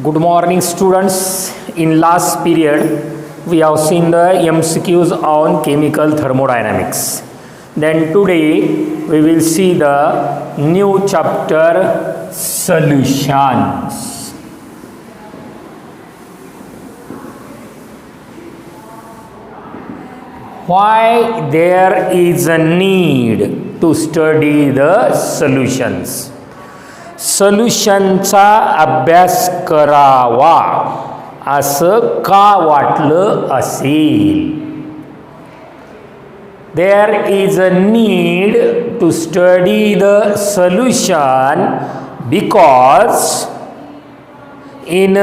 Good morning, students. In last period, we have seen the MCQs on chemical thermodynamics. Then today, we will see the new chapter, solutions. Why there is a need to study the solutions? सोल्युशनचा अभ्यास करावा असं का वाटलं असेल? There is a need to study the solution because in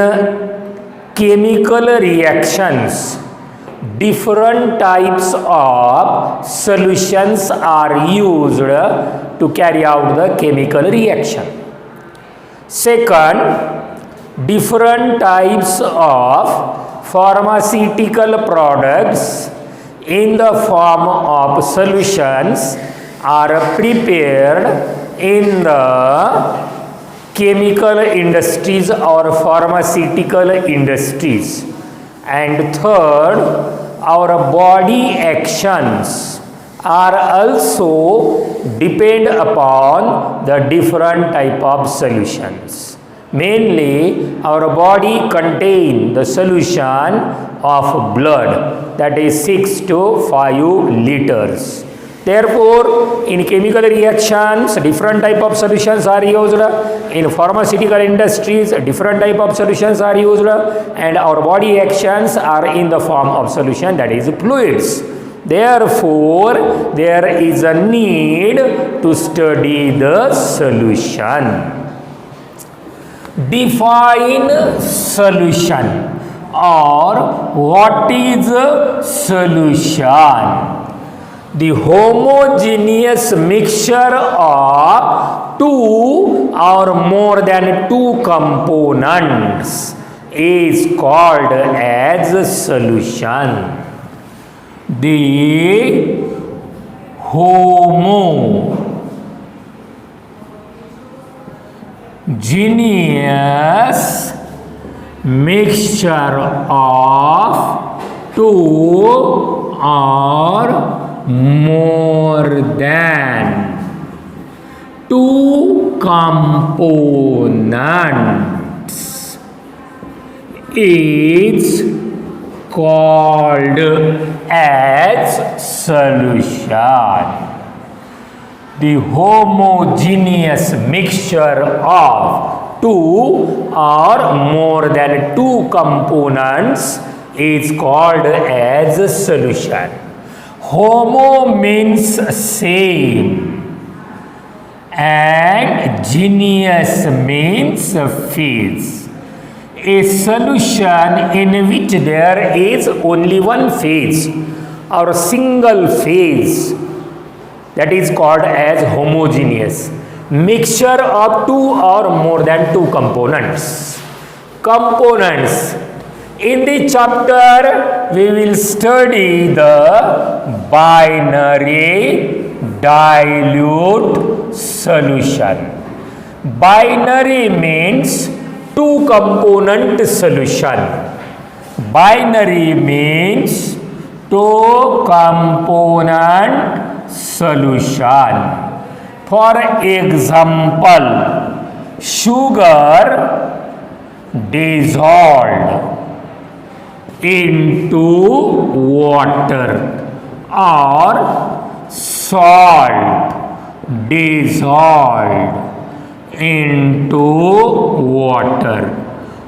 chemical reactions different types of solutions are used to carry out the chemical reaction. Second, different types of pharmaceutical products in the form of solutions are prepared in the chemical industries or pharmaceutical industries. And third, our body actions are also depend upon the different type of solutions. Mainly, our body contain the solution of blood, that is 6 to 5 liters. Therefore, in chemical reactions, different type of solutions are used. In pharmaceutical industries, different type of solutions are used, and our body actions are in the form of solution, that is fluids. Therefore, there is a need to study the solution. Define solution, or what is a solution? The homogeneous mixture of two or more than two components is called as a solution. The homogeneous mixture of two or more than two components is called as solution. The homogeneous mixture of two or more than two components is called as a solution. Homo means same and geneous means phase. A solution in which there is only one phase or single phase, that is called as homogeneous. Mixture of two or more than two components. Components. In this chapter, we will study the binary dilute solution. Binary means two component solution. Binary means two component solution. For example, sugar dissolved into water or salt dissolved into water.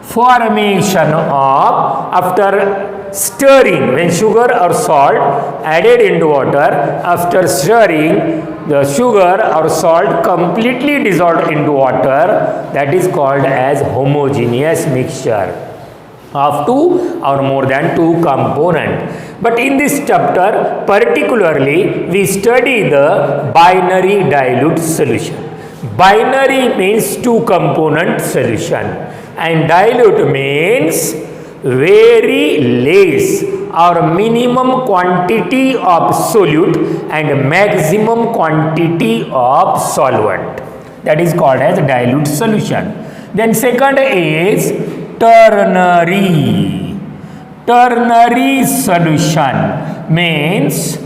Formation of, after stirring, when sugar or salt added into water, after stirring, the sugar or salt completely dissolved into water, that is called as homogeneous mixture of two or more than two component. But in this chapter, particularly, we study the binary dilute solution. Binary means two component solution, and dilute means very less or minimum quantity of solute and maximum quantity of solvent. That is called as dilute solution. Then second is ternary. Ternary solution means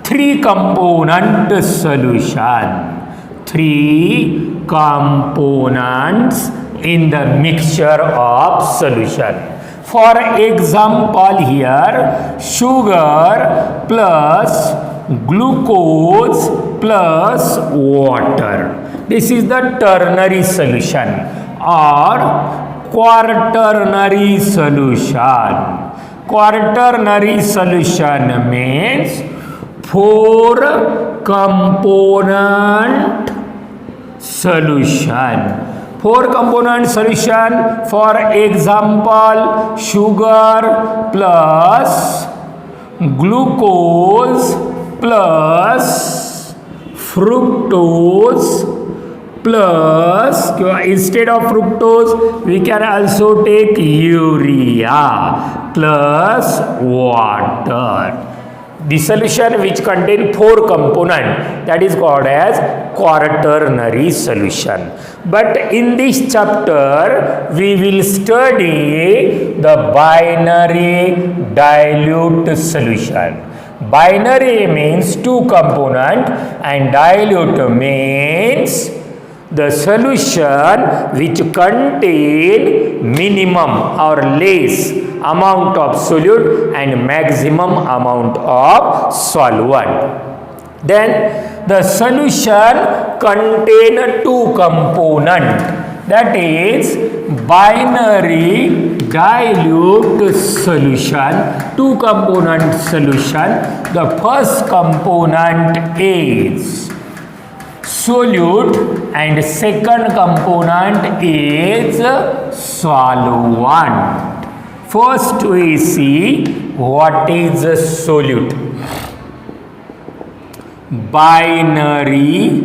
three component solution. Three components in the mixture of solution. For example, here sugar plus glucose plus water. This is the ternary solution or quaternary solution. Quaternary solution means four component solution. Four component solution, for example, sugar plus glucose plus fructose plus, instead of fructose we can also take urea plus water. The solution which contain four components, that is called as quaternary solution. But in this chapter we will study the binary dilute solution. Binary means two component and dilute means the solution which contain minimum or less amount of solute and maximum amount of solvent. Then the solution contain two component, that is binary dilute solution, two component solution. The first component is solute and second component is solvent. First we see what is a solute. Binary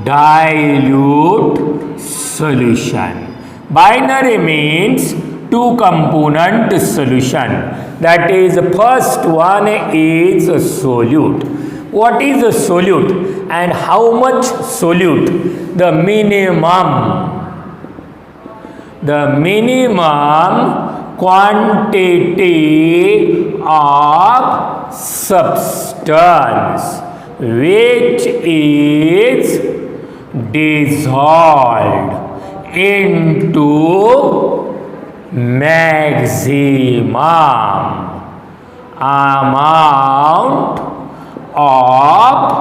dilute solution. Binary means two component solution, that is first one is a solute. What is a solute and how much solute? The minimum quantity of substance which is dissolved into maximum amount of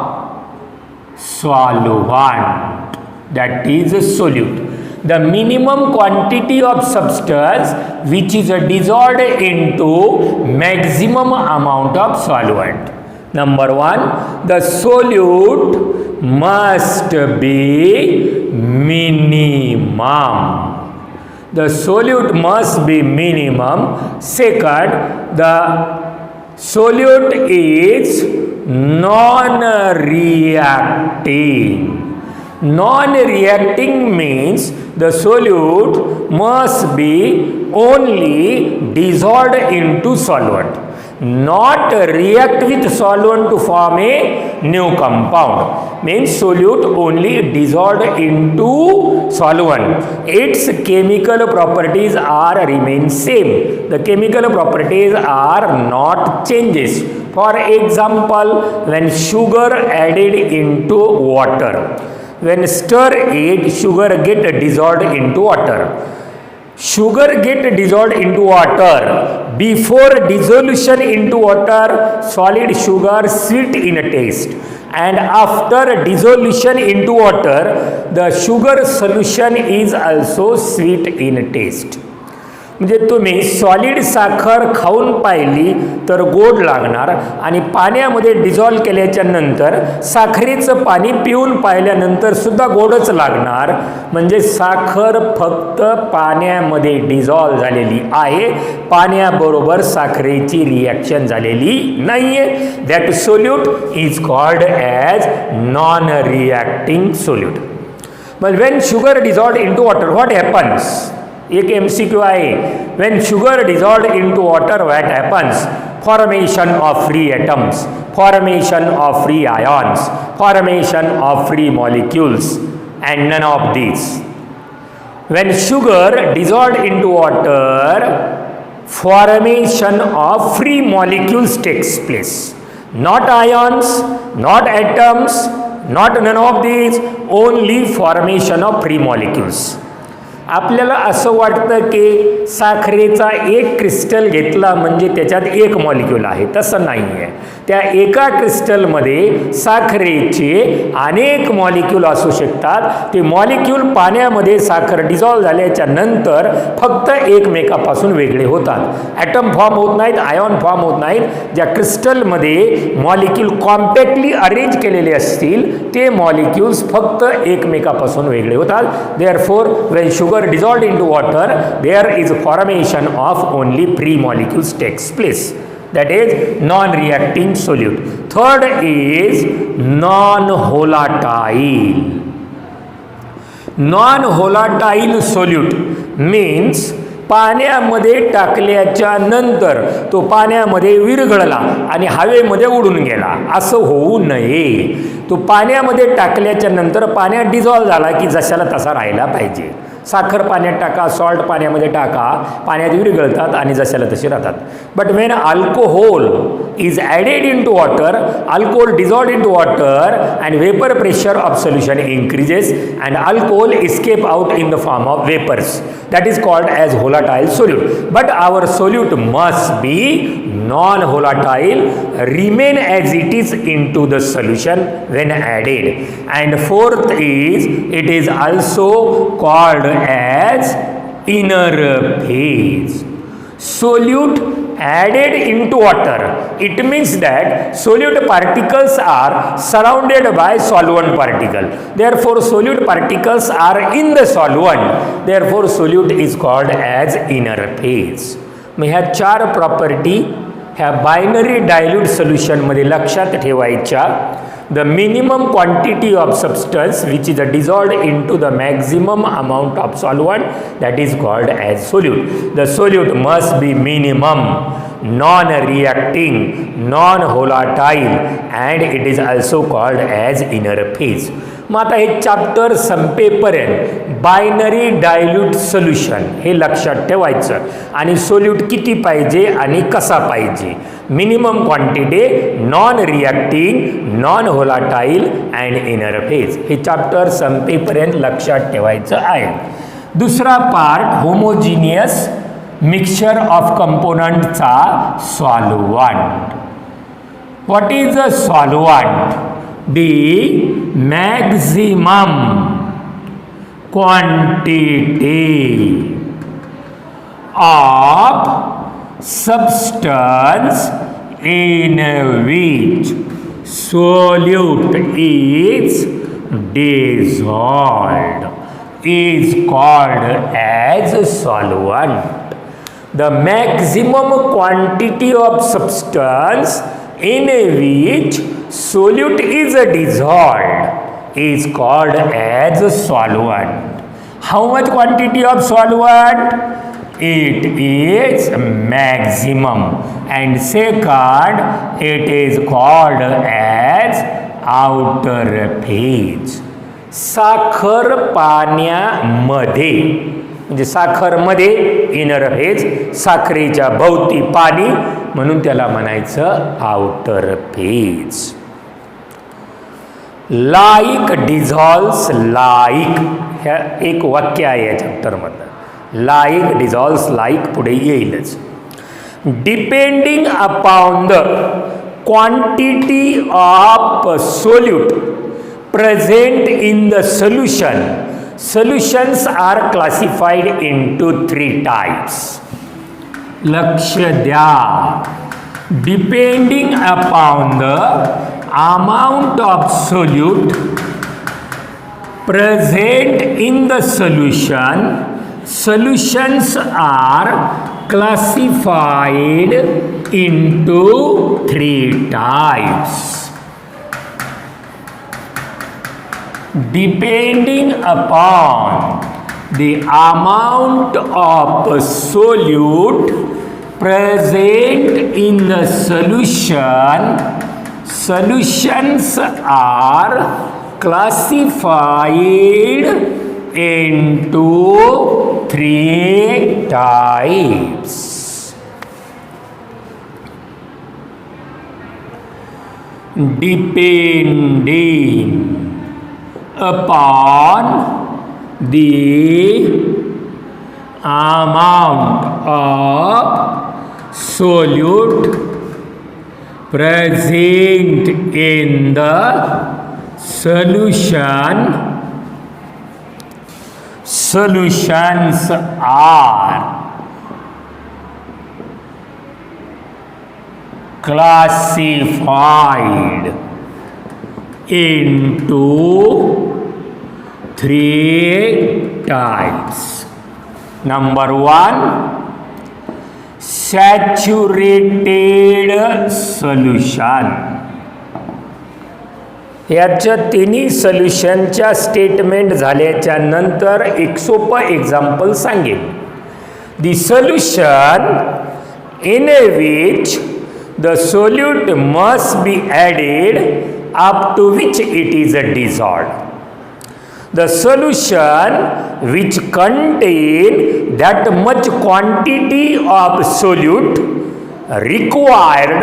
solvent, that is a solute. The minimum quantity of substance which is dissolved into maximum amount of solvent. Number one, the solute must be minimum. The solute must be minimum. Second, the solute is non-reacting. Non-reacting means the solute must be only dissolved into solvent, not react with solvent to form a new compound. Means solute only dissolved into solvent. Its chemical properties are remain same. The chemical properties are not changes. For example, when sugar added into water, when stir it, sugar get dissolved into water. Sugar get dissolved into water. Before dissolution into water, solid sugar sweet in taste. And after dissolution into water, the sugar solution is also sweet in taste. म्हणजे तुम्ही solid साखर खाऊन पाहिली तर गोड लागणार आणि पाण्यामध्ये डिझॉल्व केल्याच्या नंतर साखरेचं पाणी पिऊन पाहिल्यानंतर सुद्धा गोडच लागणार. म्हणजे साखर फक्त पाण्यामध्ये डिझॉल्व झालेली आहे, पाण्याबरोबर साखरेची रिॲक्शन झालेली नाहीये. That solute is called as non reacting solute. But when sugar dissolved into water what happens? एक MCQ आहे. when sugar dissolved into water, what happens? Formation of free atoms, formation of free ions, formation of free molecules, and none of these. when sugar dissolved into water, formation of free molecules takes place. Not ions, not atoms, not none of these, only formation of free molecules. आपल्याला असं वाटतं की साखरेचा एक crystal घेतला म्हणजे त्याच्यात एक मॉलिक्यूल आहे, तसं नाही आहे. त्या एका क्रिस्टलमध्ये साखरेचे अनेक मॉलिक्यूल असू शकतात. ते मॉलिक्यूल पाण्यामध्ये साखर डिझॉल्व झाल्याच्या नंतर फक्त एकमेकापासून वेगळे होतात. ॲटम फॉर्म होत नाहीत, आयॉन फॉर्म होत नाहीत. ज्या क्रिस्टलमध्ये मॉलिक्यूल कॉम्पॅक्टली अरेंज केलेले असतील ते मॉलिक्यूल्स फक्त एकमेकापासून वेगळे होतात. Therefore when sugar dissolved into water, there is formation of only free molecules takes place. That is non-reacting solute. Third is non-volatile. Non-volatile solute means पाण्यामध्ये टाकल्याच्या नंतर तो पाण्यामध्ये विरघळला आणि हवेमध्ये उडून गेला, असं होऊ नये. तो पाण्यामध्ये टाकल्याच्या नंतर पाण्यात डिझॉल्व झाला की जशाला तसा राहिला पाहिजे. साखर पाण्यात टाका, सॉल्ट पाण्यामध्ये टाका, पाण्यात विरघळतात आणि जशाला तसे राहतात. But when alcohol is added into water, alcohol dissolved into water and vapor pressure of solution increases and alcohol escape out in the form of vapors. That is called as volatile solute. But our solute must be non-volatile, remain as it is into the solution when added. And fourth is, it is also called as inner phase. Solute added into water, it means that solute particles are surrounded by solvent particle. Therefore solute particles are in the solvent. Therefore solute is called as inner phase. मग ह्या चार property ह्या binary dilute सोल्युशनमध्ये लक्षात ठेवायच्या. The minimum quantity of substance which is dissolved into the maximum amount of solvent, that is called as solute. The solute must be minimum, non-reacting, non-volatile, and it is also called as inner phase. मग आता हे chapter संपेपर्यंत binary dilute solution हे लक्षात ठेवायचं आणि solute किती पाहिजे आणि कसा पाहिजे. Minimum quantity, non reacting, non volatile and inner phase. हे चॅप्टर संपेपर्यंत लक्षात ठेवायचं आहे. दुसरा पार्ट होमोजिनियस मिक्सचर ऑफ कंपोनंटचा solvent. What is a solvent? The maximum quantity of substance in which solute is dissolved is called as solvent. The maximum quantity of substance in which solute is dissolved is called as solvent. How much quantity of solvent? It is maximum. And second, it is called as outer phase. साखर पाण्यामध्ये म्हणजे साखरमध्ये inner phase, साखरेच्या भोवती पाणी, म्हणून त्याला म्हणायचं outer phase. Like dissolves like, ह्या एक वाक्य आहे या चॅप्टरमधलं. लाईक डिझॉल्व्स लाईक पुढे येईलच. Depending upon the quantity of solute present in the solution, solutions are classified into 3 types. लक्ष द्या. Depending upon the amount of solute present in the solution, solutions are classified into 3 types. Depending upon the amount of solute present in the solution, solutions are classified into three types. Depending upon the amount of solute present in the solution, solutions are classified into three types. Number one, saturated solution. याच्या तिन्ही सोल्युशनच्या statement झाल्याच्या नंतर एक सोपं example सांगेन. The solution in which the solute must be added up to which it is dissolved. The solution which contain that much quantity of solute required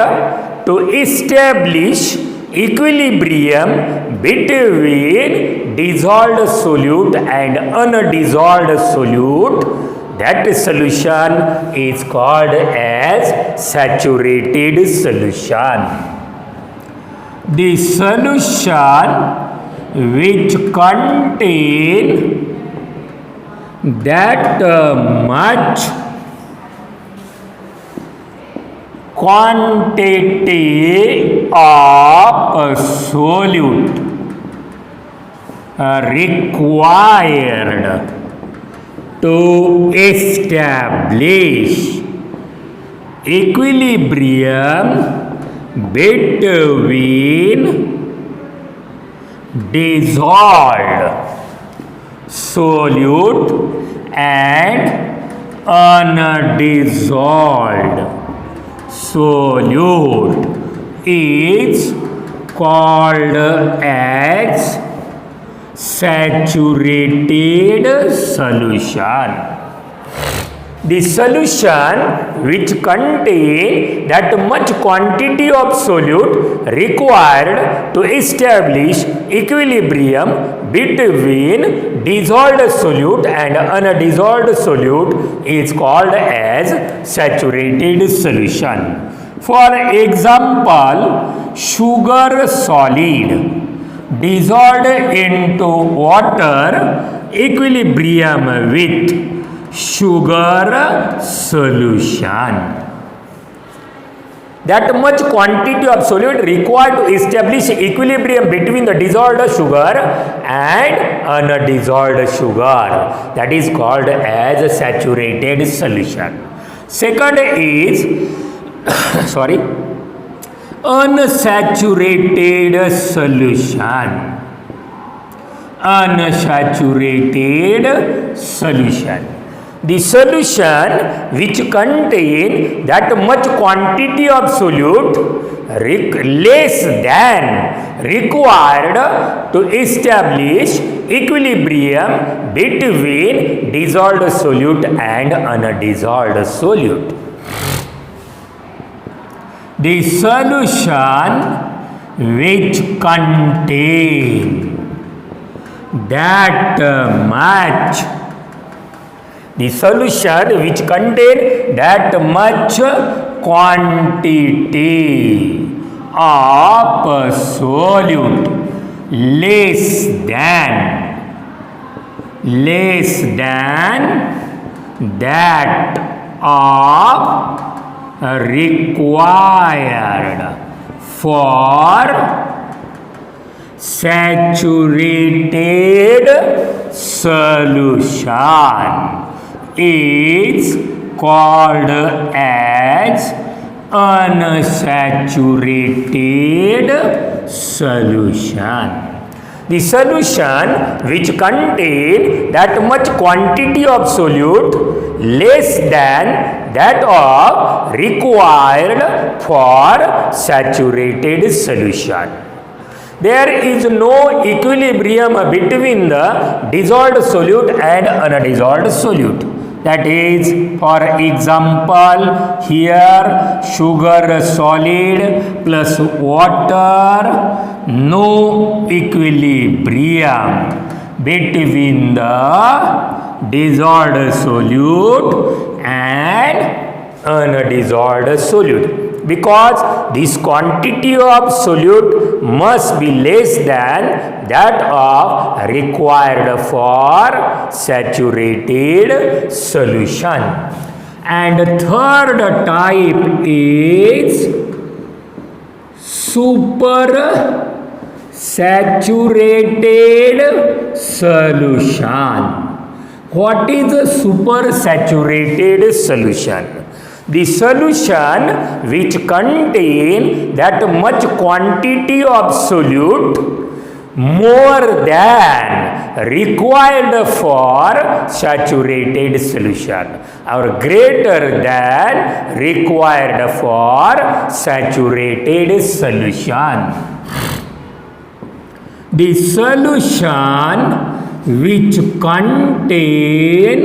to establish equilibrium between dissolved solute and undissolved solute, that solution is called as saturated solution. The solution which contain that much quantity of solute required to establish equilibrium between dissolved solute and undissolved solute is called as saturated solution. The solution which contain that much quantity of solute required to establish equilibrium between dissolved solute and undissolved solute is called as saturated solution. For example, sugar solid dissolved into water equilibrium with sugar solution. That much quantity of solute required to establish equilibrium between the dissolved sugar and undissolved sugar, that is called as a saturated solution. Second is unsaturated solution. Unsaturated solution. The solution which contain that much quantity of solute less than required to establish equilibrium between dissolved solute and undissolved solute. The solution which contain that much, the solution which contain that much quantity of solute less than that of required for saturated solution is called as unsaturated solution. The solution which contain that much quantity of solute less than that of required for saturated solution. there is no equilibrium between the dissolved solute and undissolved solute. That is, for example, here sugar solid plus water, no equilibrium between the dissolved solute and undissolved solute, because this quantity of solute must be less than that of required for saturated solution. And third type is super saturated solution. What is a super saturated solution? The solution which contain that much quantity of solute more than required for saturated solution, or greater than required for saturated solution. The solution which contain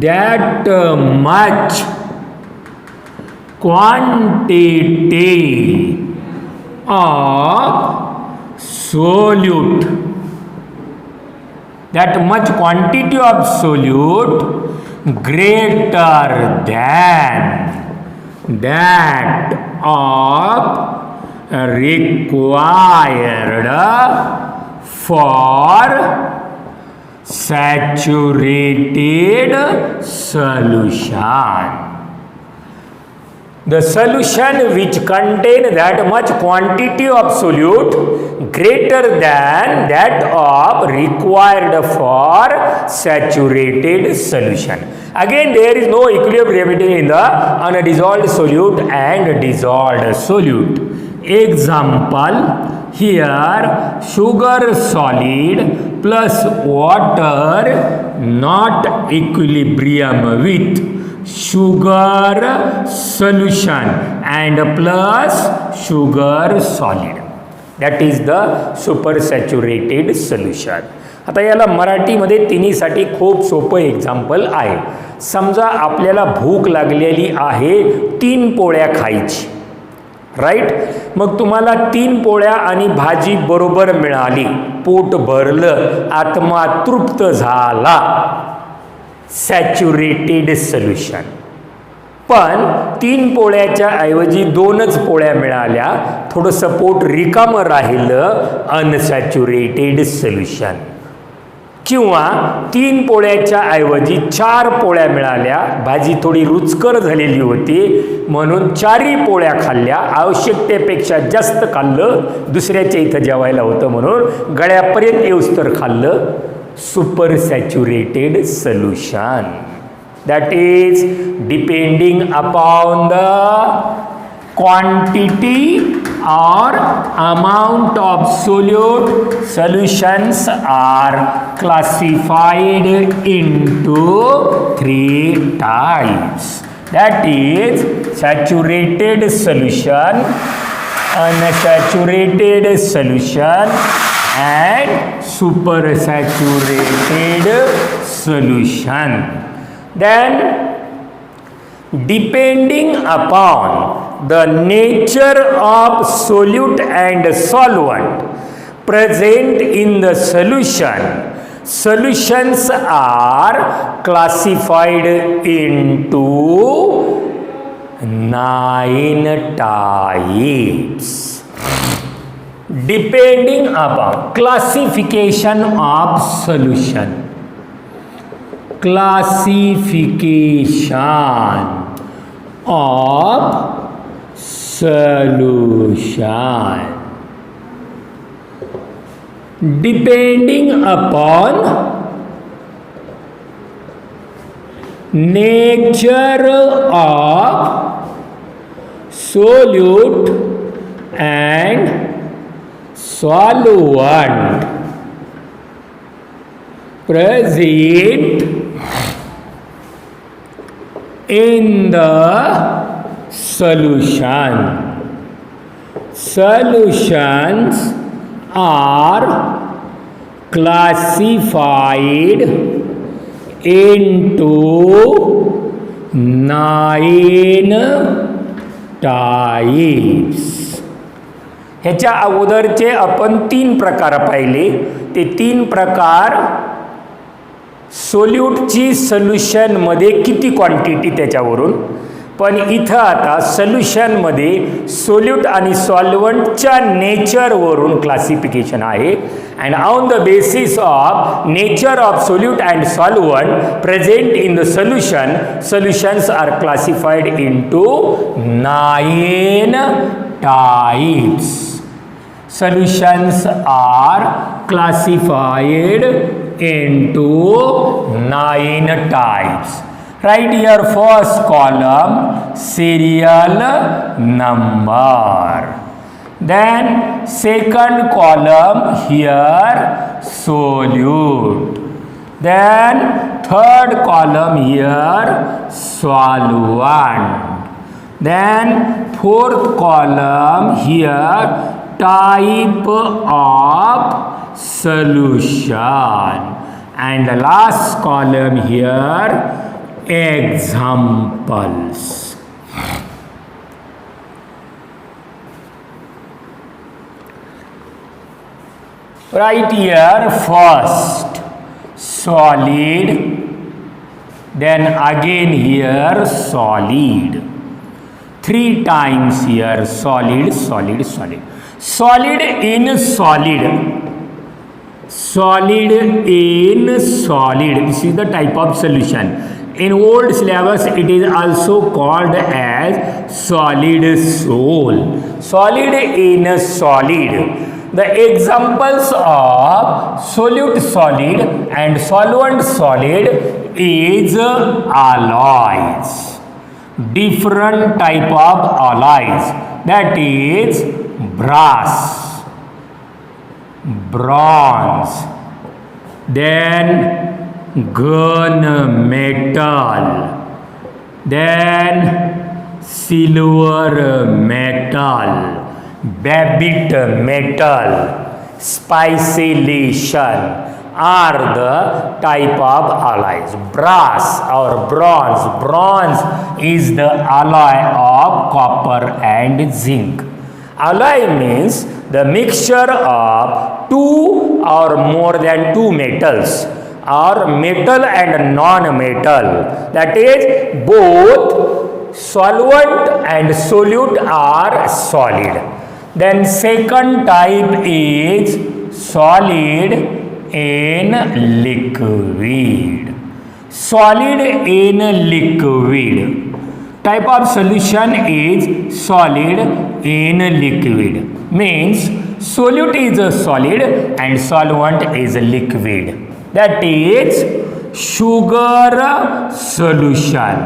that much quantity of solute, that much quantity of solute greater than that of required for saturated solution. The solution which contain that much quantity of solute greater than that of required for saturated solution. Again, there is no equilibrium between the undissolved solute and dissolved solute. Example, here sugar solid plus water not equilibrium with sugar solution and plus sugar solid. That is the supersaturated solution. आता याला मराठीमध्ये तिन्हीसाठी खूप सोपं example आहे. समजा आपल्याला भूक लागलेली आहे, 3 पोळ्या खायची, राईट. मग तुम्हाला 3 पोळ्या आणि भाजी बरोबर मिळाली, पोट भरलं, आत्मा तृप्त झाला, सॅच्युरेटेड सोल्युशन. पण 3 पोळ्याच्या ऐवजी 2च पोळ्या मिळाल्या, थोडंसं पोट रिकामं राहिलं, अनसॅच्युरेटेड सोल्युशन. किंवा 3 पोळ्याच्या ऐवजी 4 पोळ्या मिळाल्या, भाजी थोडी रुचकर झालेली होती म्हणून 4 पोळ्या खाल्ल्या, आवश्यकतेपेक्षा जास्त खाल्लं, दुसऱ्याच्या इथं जेवायला होतं म्हणून गळ्यापर्यंत येऊस्तर खाल्लं, super saturated solution. That is depending upon the quantity or amount of solute, solutions are classified into 3 types. That is saturated solution, unsaturated solution and supersaturated solution. Then, depending upon the nature of solute and solvent present in the solution, solutions are classified into 9 types. Depending upon classification of solution. Classification of solution. Depending upon nature of solute and solvent present in the solution. Solutions are classified into 9 types. ह्याच्या अगोदरचे आपण 3 प्रकार पाहिले. ते 3 प्रकार सोल्यूटची सोल्युशनमध्ये किती quantity त्याच्यावरून, पण इथं आता सोल्युशनमध्ये सोल्यूट आणि सॉल्वंटच्या नेचरवरून क्लासिफिकेशन आहे. And on the basis of nature of solute and solvent present in the solution, solutions are classified into 9 types. Solutions are classified into 9 types. Write here first column serial number. Then second column here solute. Then third column here solvent. Then fourth column here type of solution, and the last column here examples. Write here first solid, then again here solid. 3 times here solid, solid, solid. Solid in solid. Solid in solid. This is the type of solution. In old syllabus it is also called as solid sol. Solid in solid. The examples of solute solid and solvent solid is alloys. Different type of alloys, that is brass, bronze, then gun metal, then silver metal, babbitt metal, spicellation are the type of alloys. Brass or bronze. Bronze is the alloy of copper and zinc. Alloy means the mixture of 2 or more than 2 metals, or metal and non-metal. That is, both solvent and solute are solid. Then second type is solid in liquid. Solid in liquid. Type of solution is solid in liquid. Means solute is a solid and solvent is a liquid. That is sugar solution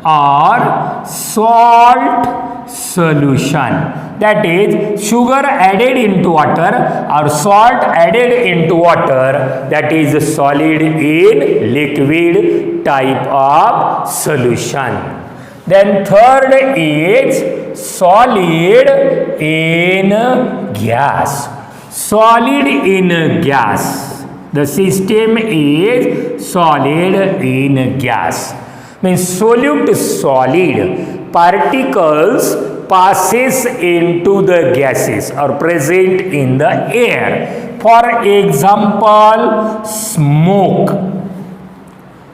or salt solution. That is sugar added into water or salt added into water. That is solid in liquid type of solution. Then third is solid in gas. Solid in gas. The system is solid in gas. Means solute solid particles passes into the gases or present in the air. For example, smoke.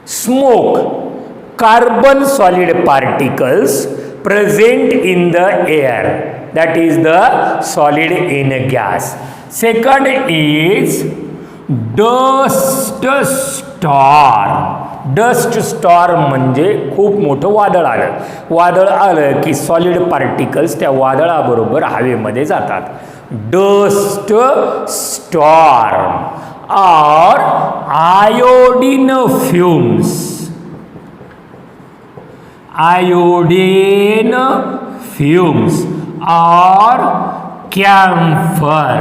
Smoke, carbon solid particles present in the air. That is the solid in a gas. Second is dust storm. Dust storm म्हणजे खूप मोठं वादळ आलं. वादळ आलं की solid particles त्या वादळाबरोबर हवेमध्ये जातात. डस्ट स्टॉर्म और आयोडीन फ्यूम्स. आयोडीन फ्यूम्स और camphor.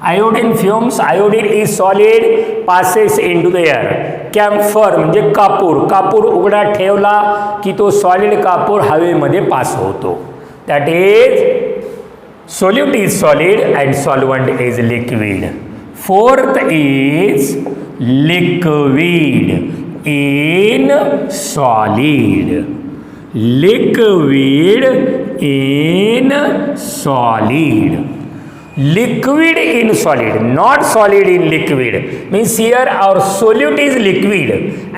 Iodine fumes, iodine is solid, passes into the air. Camphor म्हणजे कापूर. कापूर उघडा ठेवला की तो सॉलिड कापूर हवेमध्ये पास होतो. That is solute is solid and solvent is liquid. Fourth is liquid in solid. Liquid in solid. Liquid in solid, not solid in liquid. Means here our solute is liquid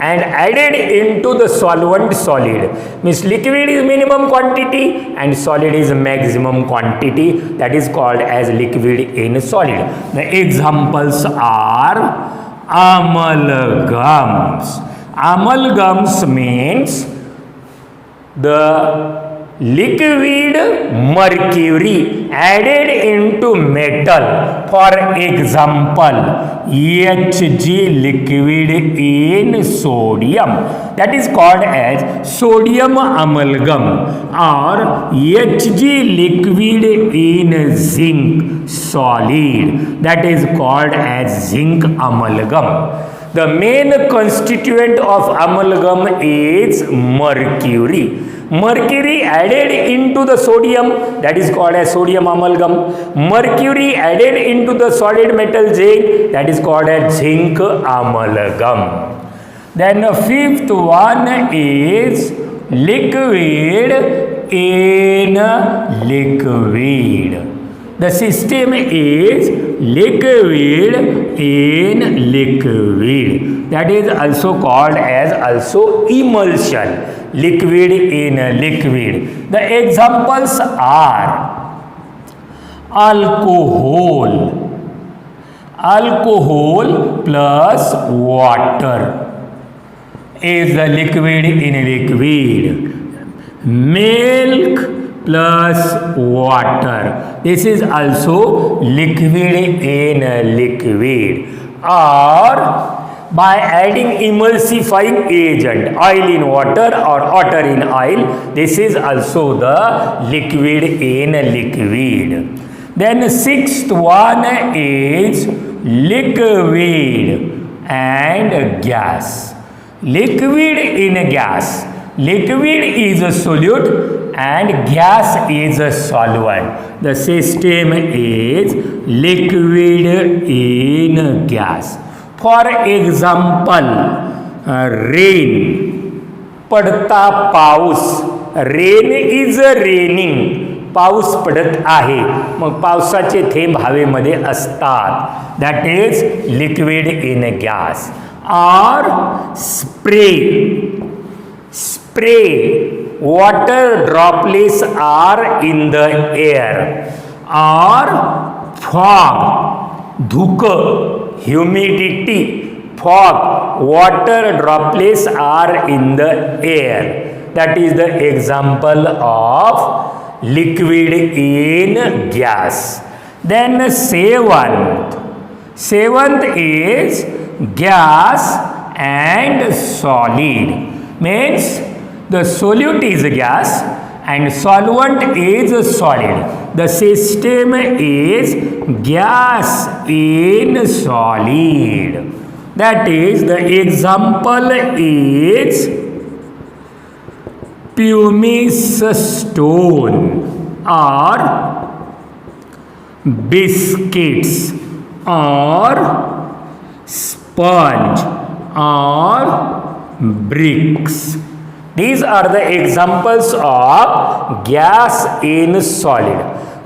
and added into the solvent solid. Means liquid is minimum quantity and solid is maximum quantity. That is called as liquid in solid. The examples are amalgams. Amalgams means the liquid mercury added into metal. For example, Hg liquid in sodium, that is called as sodium amalgam, or Hg liquid in zinc solid, that is called as zinc amalgam. The main constituent of amalgam is mercury. Mercury added into the sodium, that is called as sodium amalgam. Mercury added into the solid metal zinc, that is called as zinc amalgam. Then the fifth one is liquid in liquid. The system is liquid in liquid. That is also called as also emulsion. Liquid in liquid. The examples are alcohol. Alcohol plus water is the liquid in liquid. Milk plus water, this is also liquid in liquid. Or by adding emulsifying agent, oil in water or water in oil, this is also the liquid in liquid. Then sixth one is liquid and gas. Liquid in gas. Liquid is a solute and gas is a solvent. The system is liquid in gas. For example, rain. पडता पाऊस. Rain is raining. पाऊस पडत आहे. मग पावसाचे थेंब हवेमध्ये असतात. That is liquid in gas. Or spray. Spray, water droplets are in the air. Or fog, dhuk, humidity, fog, water droplets are in the air. That is the example of liquid in gas. Then seventh is gas and solid. Means the solute is gas and solvent is solid. The system is gas in solid. That is, the example is pumice stone or biscuits or sponge or bricks. These are the examples of gas in solid.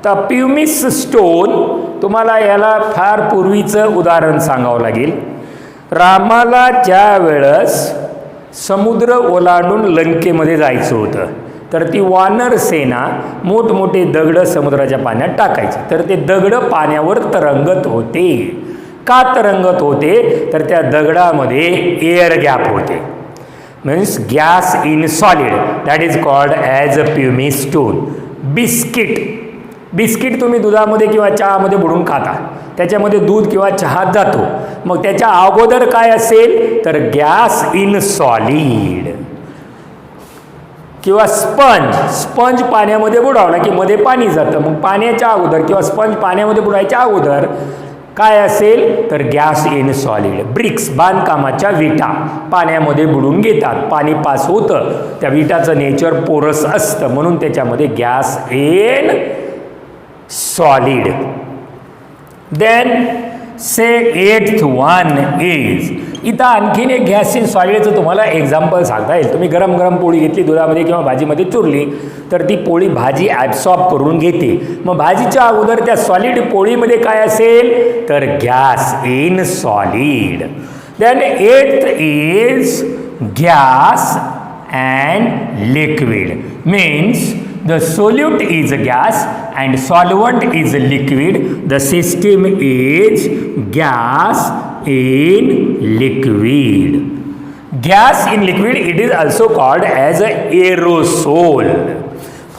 तर pumice stone, तुम्हाला याला फार पूर्वीचं उदाहरण सांगावं लागेल. रामाला ज्या वेळेस समुद्र ओलांडून लंकेमध्ये जायचं होतं, तर ती वानर सेना मोठमोठे दगड समुद्राच्या पाण्यात टाकायची. तर ते दगड पाण्यावर तरंगत होते. का तरंगत होते? तर त्या दगडामध्ये एअर गॅप होते. Means gas in solid. That is called as a pumice stone. Biscuit तुम्ही दुधामध्ये किंवा चहामध्ये बुडून खाता. त्याच्यामध्ये दूध किंवा चहा जातो. मग त्याच्या अगोदर काय असेल तर गॅस इन सॉलिड. किंवा स्पंज पाण्यामध्ये बुडवला की मध्ये पाणी जातं. मग पाण्याच्या अगोदर किंवा स्पंज पाण्यामध्ये बुडायच्या अगोदर काय असेल तर गॅस इन सॉलिड. ब्रिक्स, बांधकामाच्या विटा पाण्यामध्ये बुडून घेतात. पाणी पास होतं. त्या विटाचं नेचर पोरस असतं म्हणून त्याच्यामध्ये gas in solid. Then say eighth one is, इथं आणखीन एक गॅस इन सॉलिडचं तुम्हाला एक्झाम्पल सांगता येईल. तुम्ही गरम गरम पोळी घेतली दुधामध्ये किंवा भाजीमध्ये चुरली तर ती पोळी भाजी ॲब्सॉर्ब करून घेते. मग भाजीच्या अगोदर त्या सॉलिड पोळीमध्ये काय असेल तर gas in solid. Then eighth is gas and liquid. Means the solute is a gas and solvent is a liquid. The system is gas in liquid. Gas in liquid, it is also called as a aerosol.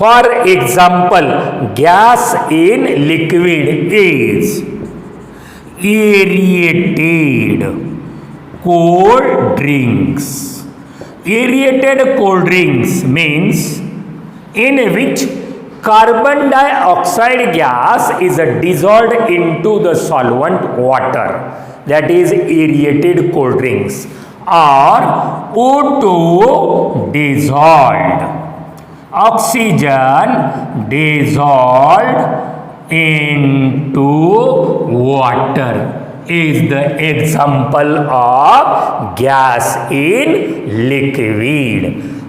For example, gas in liquid is aerated cold drinks. Aerated cold drinks means in which carbon dioxide gas is dissolved into the solvent water, that is aerated cold drinks, or O2 dissolved, oxygen dissolved into water is the example of gas in liquid.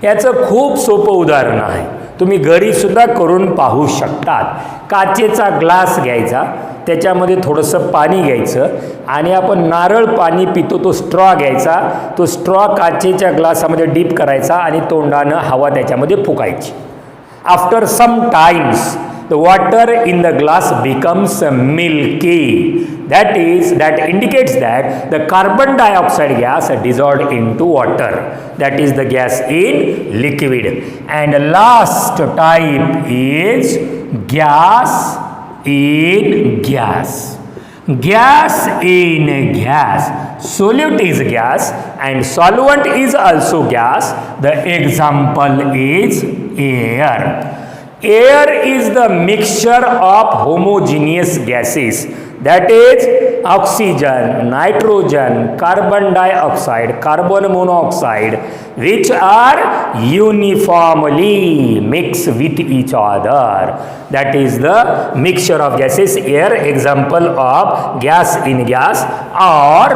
याचं खूप सोपं उदाहरण आहे, तुम्ही घरी सुद्धा करून पाहू शकतात. काचेचा ग्लास घ्यायचा, त्याच्यामध्ये थोडंसं पाणी घ्यायचं आणि आपण नारळ पाणी पितो तो स्ट्रॉ घ्यायचा, तो स्ट्रॉ काचेच्या ग्लासामध्ये डीप करायचा आणि तोंडानं हवा त्याच्यामध्ये फुकायची. After some times the water in the glass becomes milky. That indicates that the carbon dioxide gas dissolved into water. That is the gas in liquid. And last type is gas in gas. Gas in gas. Solute is gas and solvent is also gas. The example is air. Air is the mixture of homogeneous gases, that is oxygen, nitrogen, carbon dioxide, carbon monoxide, which are uniformly mixed with each other. That is the mixture of gases. Air, example of gas in gas, or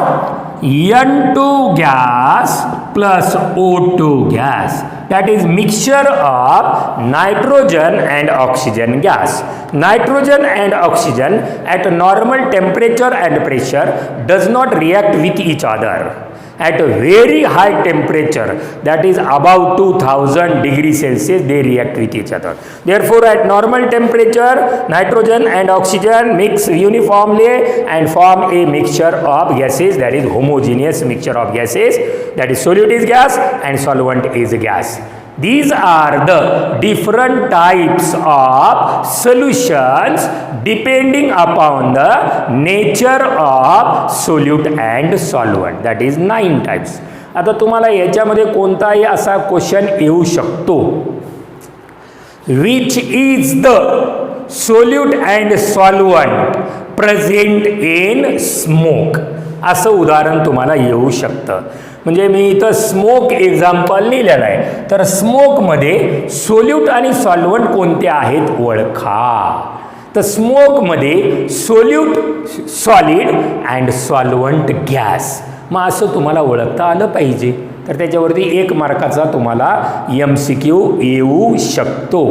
N2 gas plus O2 gas. That is mixture of nitrogen and oxygen gas. Nitrogen and oxygen at normal temperature and pressure does not react with each other. At a very high temperature, that is above 2000 degrees Celsius, they react with each other. Therefore, at normal temperature, nitrogen and oxygen mix uniformly and form a mixture of gases, that is homogeneous mixture of gases, that is solute is gas and solvent is gas. These are the different types of solutions depending upon the nature of solute and solvent. That is 9 types. आता तुम्हाला याच्यामध्ये कोणताही असा question येऊ शकतो, which is the solute and solvent present in smoke, असं उदाहरण तुम्हाला येऊ शकतं. म्हणजे मी इथं स्मोक एक्झाम्पल लिहिलेलं आहे, तर स्मोकमध्ये सोल्यूट आणि सॉल्वंट कोणते आहेत ओळखा. तर स्मोकमध्ये solute solid and solvent gas, मग असं तुम्हाला ओळखता आलं पाहिजे. तर त्याच्यावरती 1 मार्काचा तुम्हाला MCQ येऊ शकतो.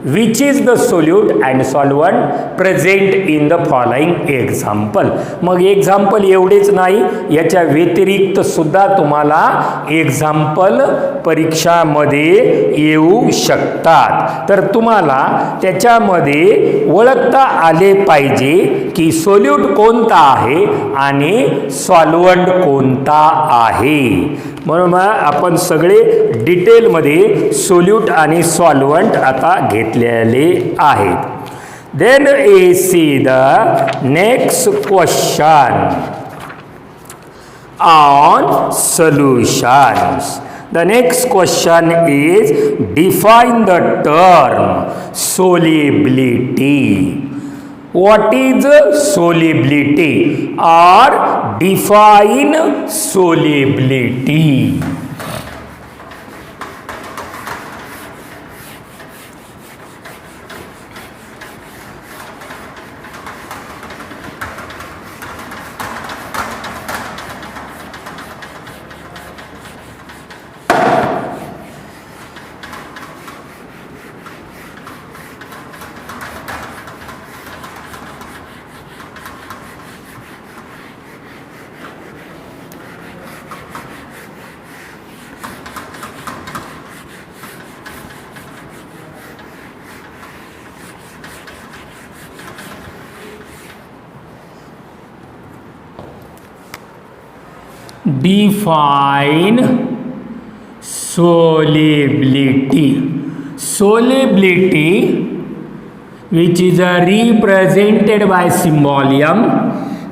which is the solute and solvent present in the following example. Mug example एवढेच नाही, याच्या व्यतिरिक्त सुद्धा तुम्हाला एक्झाम्पल परीक्षामध्ये येऊ शकतात. तर तुम्हाला त्याच्यामध्ये ओळखता आले पाहिजे की सोल्यूट कोणता आहे आणि सॉल्वंट कोणता आहे. म्हणून आपण सगळे डिटेलमध्ये सोल्यूट आणि सॉल्वंट आता घेतलेले आहेत. Then see the next question on solutions. The next question is define the term solubility. What is solubility or define solubility? define solubility. Solubility, which is represented by symbolium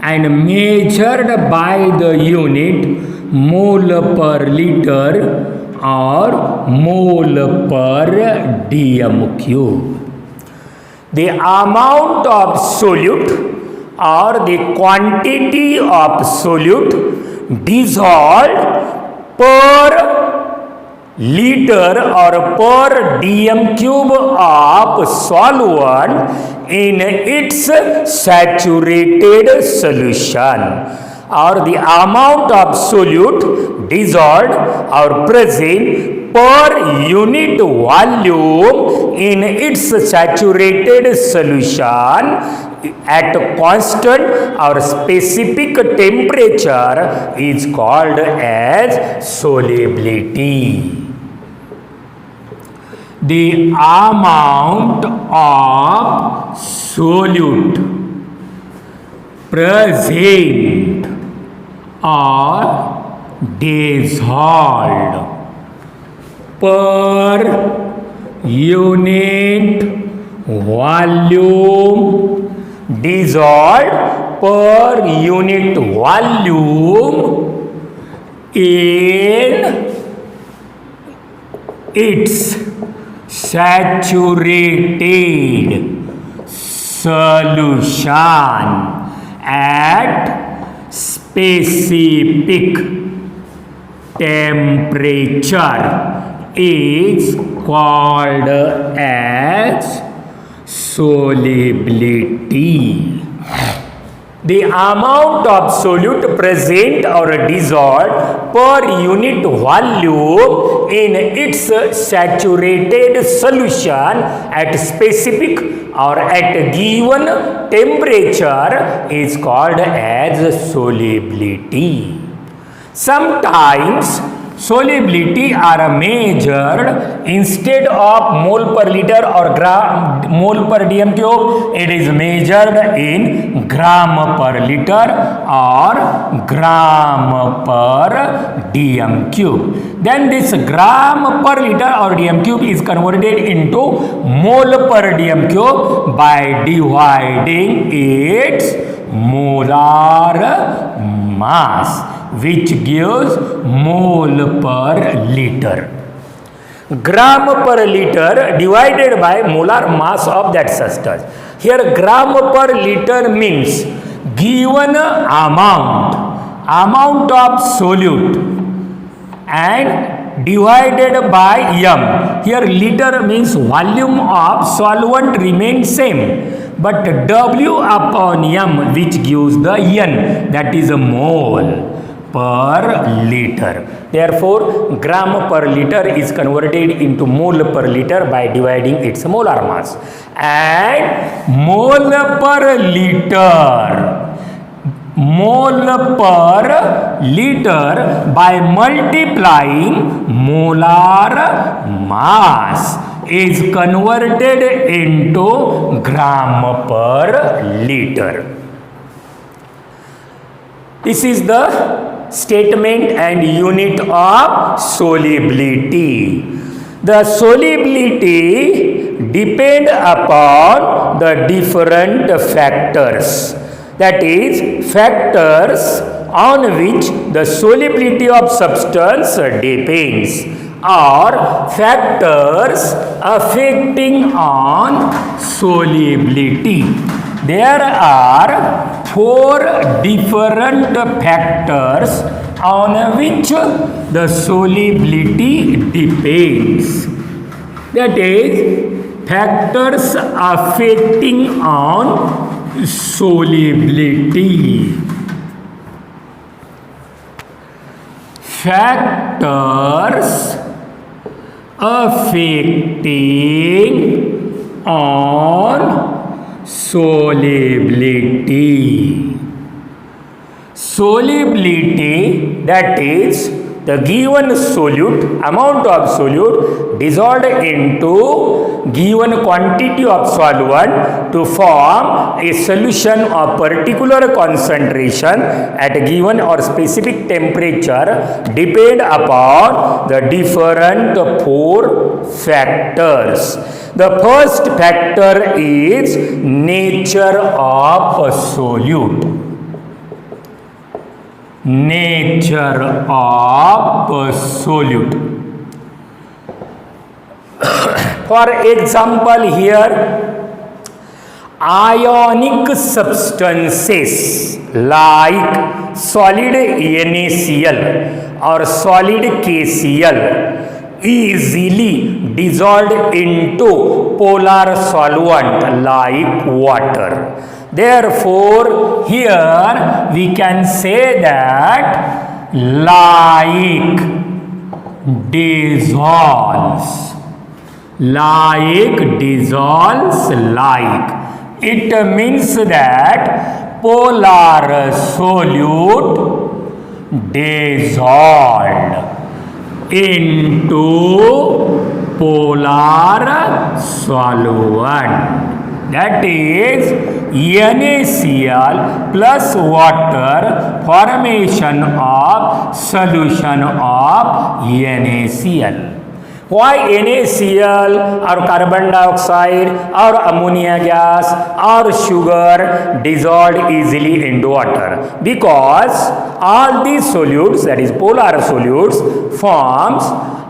and measured by the unit mole per liter or mole per dm cube. The amount of solute or the quantity of solute dissolved per liter or per dm cube of solvent in its saturated solution, or the amount of solute dissolved or present per unit volume in its saturated solution at constant or specific temperature is called as solubility. The amount of solute present or dissolved per unit volume, dissolved per unit volume in its saturated solution at specific temperature is called as solubility. The amount of solute present or dissolved per unit volume in its saturated solution at specific or at given temperature is called as solubility. Sometimes solubility are measured instead of mole per liter or mole per dm cube. It is measured in gram per liter or gram per dm cube. Then this gram per liter or dm cube is converted into mole per dm cube by dividing its molar mass, which gives mole per liter. Gram per liter divided by molar mass of that substance. Here gram per liter means given amount of solute and divided by m. Here liter means volume of solvent remains same, but W upon m, which gives the n, that is a mole per liter. Therefore, gram per liter is converted into mole per liter by dividing its molar mass. And mole per liter by multiplying molar mass is converted into gram per liter. This is the statement and unit of solubility. The solubility depend upon the different factors. That is, factors on which the solubility of substance depends, or factors affecting on solubility. There are 4 different factors on which the solubility depends. That is, factors affecting on solubility. Factors affecting on solubility. Solubility, that is the given solute, amount of solute dissolved into given quantity of solvent to form a solution of particular concentration at a given or specific temperature depend upon the different four factors. The first factor is nature of a solute. Nature of a solute. For example, here ionic substances like solid NaCl or solid KCl easily dissolved into polar solvent like water. Therefore, here we can say that like dissolves. Like dissolves like. It means that polar solute dissolved into polar solvent. That is NaCl plus water formation of solution of NaCl. Why NaCl or carbon dioxide or ammonia gas or sugar dissolved easily into water? Because all these solutes, that is polar solutes, forms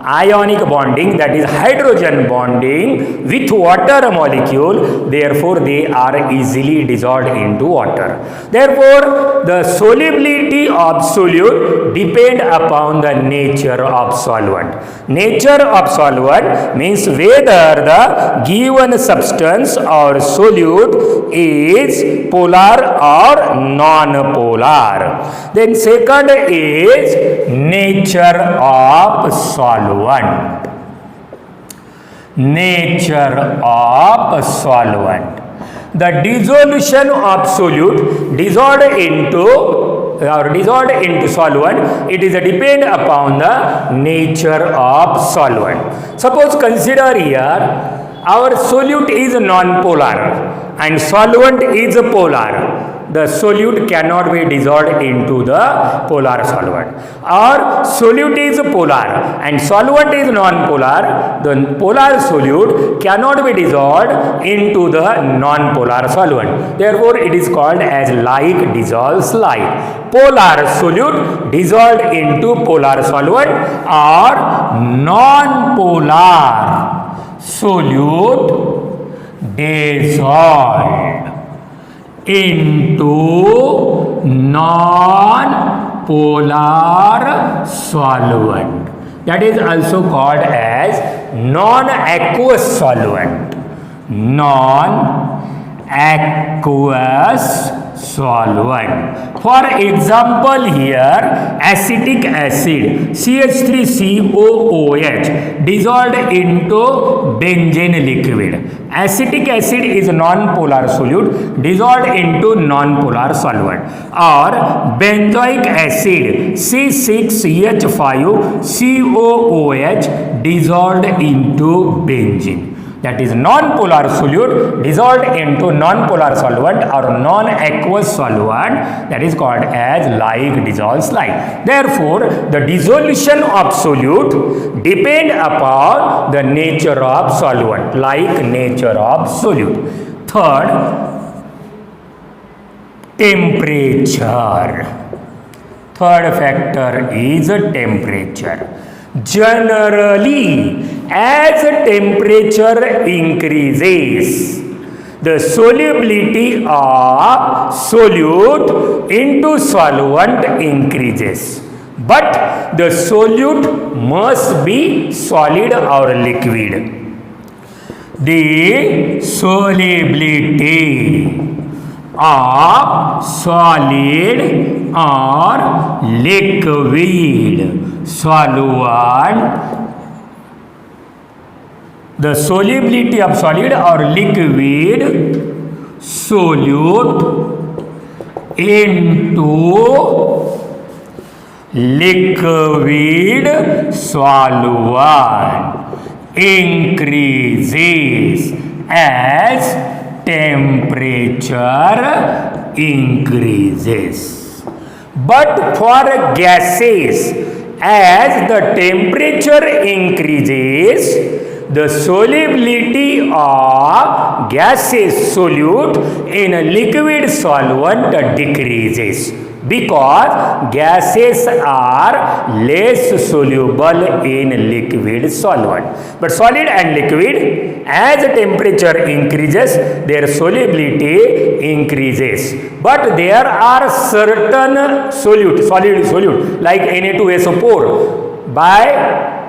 ionic bonding, that is hydrogen bonding with water molecule, therefore they are easily dissolved into water. Therefore, the solubility of solute depend upon the nature of solvent. Nature of solvent means whether the given substance or solute is polar or non-polar. Then second is nature of solvent. Nature of solvent. The dissolution of solute dissolved into solvent, it is depend upon the nature of solvent. Suppose consider here our solute is non-polar and solvent is polar. The solute cannot be dissolved into the polar solvent. Or solute is polar and solvent is non-polar. The polar solute cannot be dissolved into the non-polar solvent. Therefore, it is called as like dissolves like. Polar solute dissolved into polar solvent or non-polar solute dissolved into non-polar solvent. That is also called as non-aqueous solvent. Non-aqueous solvent. For example, here acetic acid CH3COOH dissolved into benzene liquid. Acetic acid is non-polar solute dissolved into non-polar solvent. Or benzoic acid C6H5COOH dissolved into benzene. That is non-polar solute dissolved into non-polar solvent or non-aqueous solvent, that is called as like dissolves like. Therefore, the dissolution of solute depend upon the nature of solvent, like nature of solute. Third, temperature. Third factor is temperature. Generally, as temperature increases, the solubility of solute into solvent increases. But the solute must be solid or liquid. The solubility of solid or liquid solvent, the solubility of solid or liquid solute into liquid solvent increases as temperature increases. But for gases, as the temperature increases, the solubility of gaseous solute in a liquid solvent decreases, because gases are less soluble in liquid solvent. But solid and liquid, as the temperature increases, their solubility increases. But there are certain solid solute like Na2SO4, by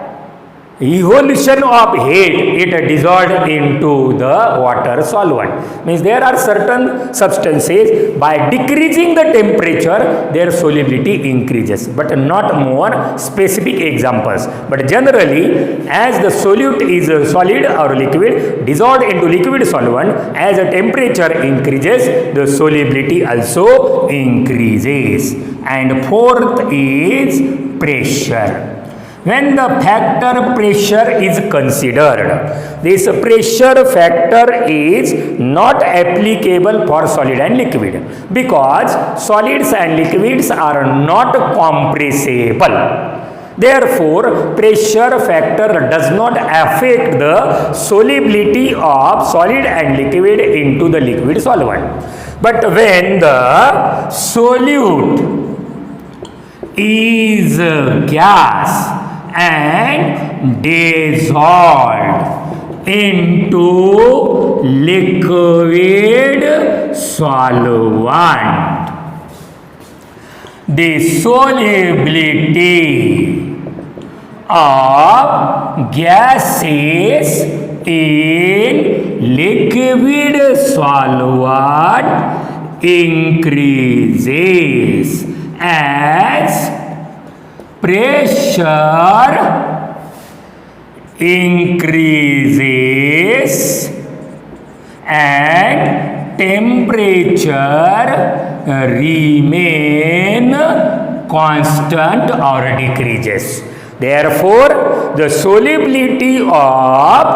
evolution of heat, it dissolved into the water solvent. Means there are certain substances, by decreasing the temperature, their solubility increases, but not more specific examples. But generally, as the solute is solid or liquid, dissolved into liquid solvent, as the temperature increases, the solubility also increases. And fourth is pressure. When the factor pressure is considered, this pressure factor is not applicable for solid and liquid, because solids and liquids are not compressible. Therefore, pressure factor does not affect the solubility of solid and liquid into the liquid solvent. But when the solute is gas and dissolved into liquid solvent, the solubility of gases in liquid solvent increases as pressure increases and temperature remain constant or decreases. Therefore, the solubility of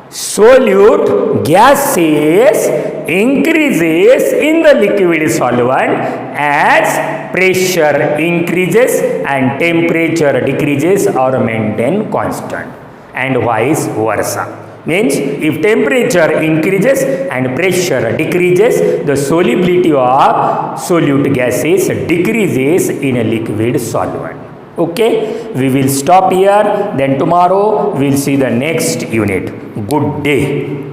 solute gases increases in the liquid solvent as pressure increases and temperature decreases or maintain constant, and vice versa. Means if temperature increases and pressure decreases, the solubility of solute gases decreases in a liquid solvent. Okay, we will stop here, then tomorrow we will see the next unit. Good day.